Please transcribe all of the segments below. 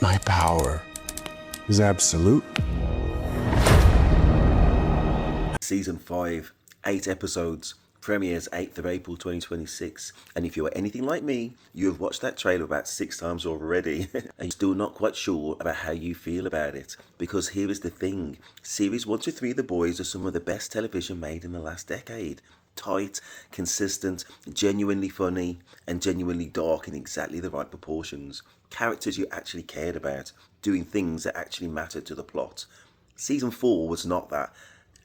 My power is absolute. Season 5, 8 episodes, premieres 8th of April 2026. And if you're anything like me, you have watched that trailer about 6 times already and you're still not quite sure about how you feel about it. Because here is the thing, series 1 to 3 of The Boys are some of the best television made in the last decade. Tight, consistent, genuinely funny, and genuinely dark in exactly the right proportions. Characters you actually cared about, doing things that actually mattered to the plot. Season 4 was not that,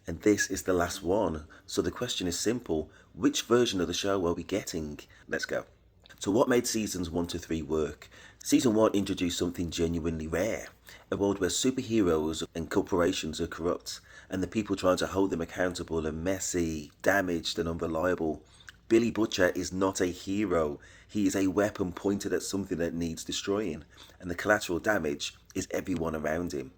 and this is the last one. So the question is simple, which version of the show are we getting? Let's go. So what made seasons 1 to 3 work? Season 1 introduced something genuinely rare, a world where superheroes and corporations are corrupt, and the people trying to hold them accountable are messy, damaged and unreliable. Billy Butcher is not a hero, he is a weapon pointed at something that needs destroying, and the collateral damage is everyone around him.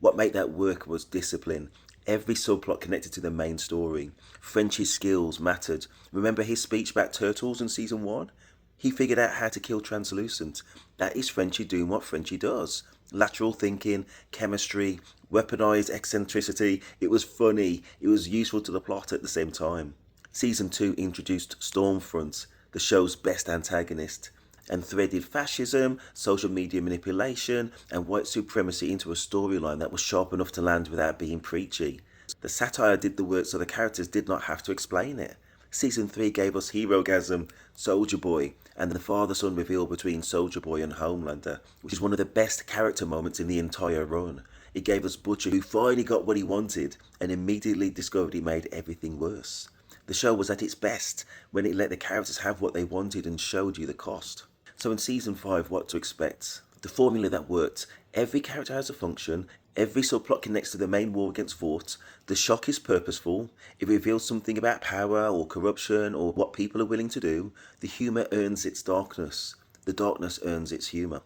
What made that work was discipline. Every subplot connected to the main story. Frenchie's skills mattered. Remember his speech about turtles in season 1? He figured out how to kill translucent. That is Frenchie doing what Frenchie does. Lateral thinking, chemistry, weaponized eccentricity. It was funny. It was useful to the plot at the same time. Season 2 introduced Stormfront, the show's best antagonist, and threaded fascism, social media manipulation, and white supremacy into a storyline that was sharp enough to land without being preachy. The satire did the work so the characters did not have to explain it. Season 3 gave us Herogasm, Soldier Boy, and the father-son reveal between Soldier Boy and Homelander, which is one of the best character moments in the entire run. It gave us Butcher, who finally got what he wanted, and immediately discovered he made everything worse. The show was at its best when it let the characters have what they wanted and showed you the cost. So in season 5, what to expect? The formula that worked. Every character has a function, every subplot connects to the main war against Vought, the shock is purposeful, it reveals something about power or corruption or what people are willing to do, the humour earns its darkness, the darkness earns its humour.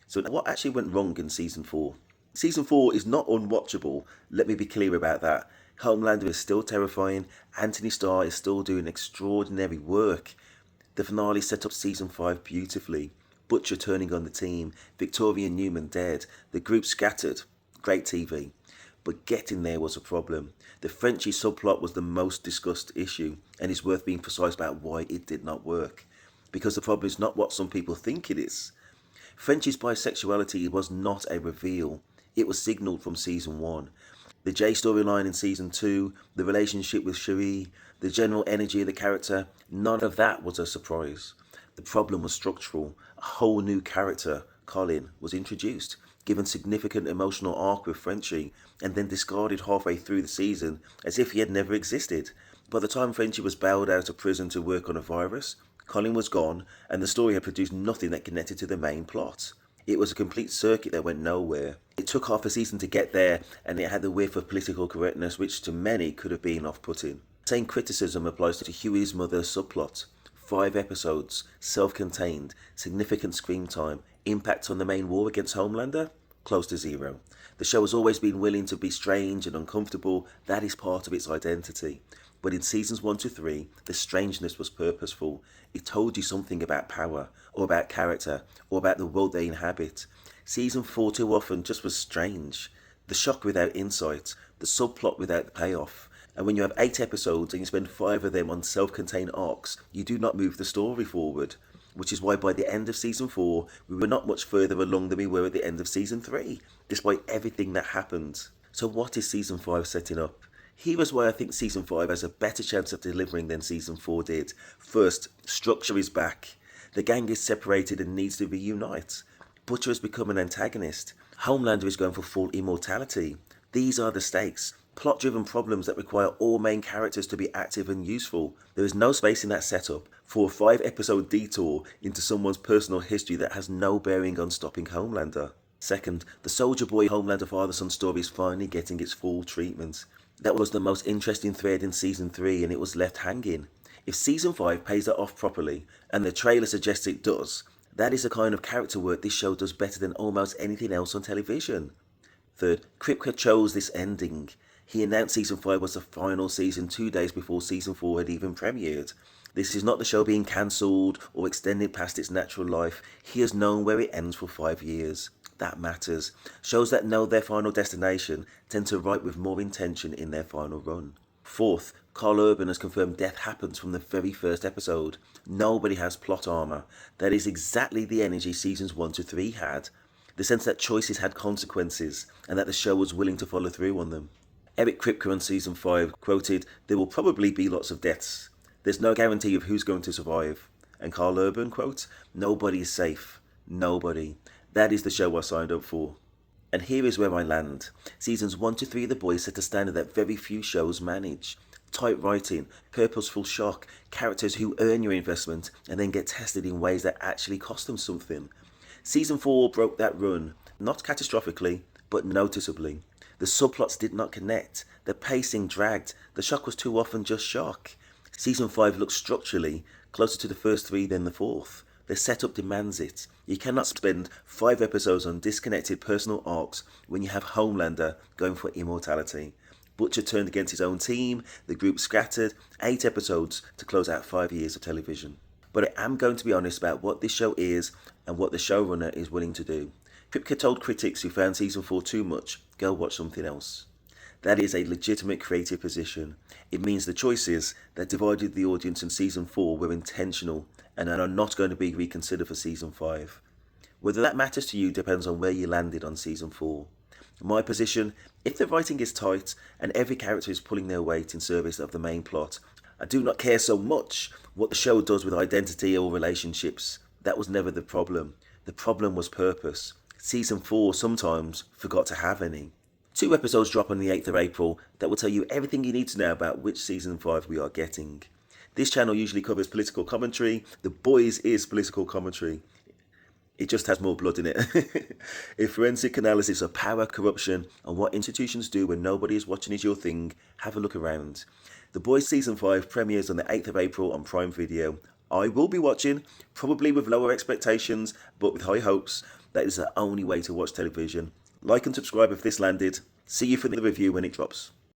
So what actually went wrong in season 4? Season 4 is not unwatchable, let me be clear about that. Homelander is still terrifying, Anthony Starr is still doing extraordinary work. The finale set up season 5 beautifully. Butcher turning on the team, Victoria Newman dead, the group scattered. Great TV. But getting there was a problem. The Frenchie subplot was the most discussed issue, and it's worth being precise about why it did not work. Because the problem is not what some people think it is. Frenchie's bisexuality was not a reveal. It was signalled from season 1. The Jay storyline in season 2, the relationship with Cherie, the general energy of the character, none of that was a surprise. The problem was structural. A whole new character, Colin, was introduced, given significant emotional arc with Frenchie, and then discarded halfway through the season as if he had never existed. By the time Frenchie was bailed out of prison to work on a virus, Colin was gone, and the story had produced nothing that connected to the main plot. It was a complete circuit that went nowhere. It took half a season to get there, and it had the whiff of political correctness which to many could have been off-putting. Same criticism applies to Huey's mother subplot. 5 episodes, self-contained, significant screen time, impact on the main war against Homelander? Close to 0. The show has always been willing to be strange and uncomfortable, that is part of its identity. But in seasons 1 to 3, the strangeness was purposeful. It told you something about power, or about character, or about the world they inhabit. Season 4 too often just was strange. The shock without insight, the subplot without the payoff. And when you have 8 episodes and you spend 5 of them on self-contained arcs, you do not move the story forward. Which is why by the end of season 4, we were not much further along than we were at the end of season 3, despite everything that happened. So what is season 5 setting up? Here is why I think season 5 has a better chance of delivering than season 4 did. First, structure is back. The gang is separated and needs to reunite. Butcher has become an antagonist. Homelander is going for full immortality. These are the stakes. Plot-driven problems that require all main characters to be active and useful. There is no space in that setup for a 5-episode detour into someone's personal history that has no bearing on stopping Homelander. Second, the Soldier Boy Homelander father-son story is finally getting its full treatment. That was the most interesting thread in season 3 and it was left hanging. If season 5 pays that off properly, and the trailer suggests it does, that is the kind of character work this show does better than almost anything else on television. Third, Kripke chose this ending. He announced season 5 was the final season 2 days before season 4 had even premiered. This is not the show being cancelled or extended past its natural life. He has known where it ends for 5 years. that matters. Shows that know their final destination tend to write with more intention in their final run. Fourth, Carl Urban has confirmed death happens from the very first episode. Nobody has plot armour. That is exactly the energy seasons 1 to 3 had. The sense that choices had consequences and that the show was willing to follow through on them. Eric Kripke on season 5 quoted, "There will probably be lots of deaths. There's no guarantee of who's going to survive." And Carl Urban quote, "Nobody is safe. Nobody. That is the show I signed up for." And here is where I land. Seasons 1 to 3 of The Boys set a standard that very few shows manage. Tight writing, purposeful shock, characters who earn your investment and then get tested in ways that actually cost them something. Season 4 broke that run, not catastrophically, but noticeably. The subplots did not connect, the pacing dragged, the shock was too often just shock. Season 5 looks structurally closer to the first 3 than the 4th. The setup demands it. You cannot spend 5 episodes on disconnected personal arcs when you have Homelander going for immortality. Butcher turned against his own team, the group scattered, 8 episodes to close out 5 years of television. But I am going to be honest about what this show is and what the showrunner is willing to do. Kripke told critics who found season 4 too much, go watch something else. That is a legitimate creative position. It means the choices that divided the audience in season 4 were intentional and are not going to be reconsidered for season 5. Whether that matters to you depends on where you landed on season 4. My position, if the writing is tight and every character is pulling their weight in service of the main plot, I do not care so much what the show does with identity or relationships. That was never the problem. The problem was purpose. Season 4 sometimes forgot to have any. 2 episodes drop on the 8th of April that will tell you everything you need to know about which season 5 we are getting. This channel usually covers political commentary. The Boys is political commentary. It just has more blood in it. If forensic analysis of power, corruption, and what institutions do when nobody is watching is your thing, have a look around. The Boys Season 5 premieres on the 8th of April on Prime Video. I will be watching, probably with lower expectations, but with high hopes. That is the only way to watch television. Like and subscribe if this landed. See you for the review when it drops.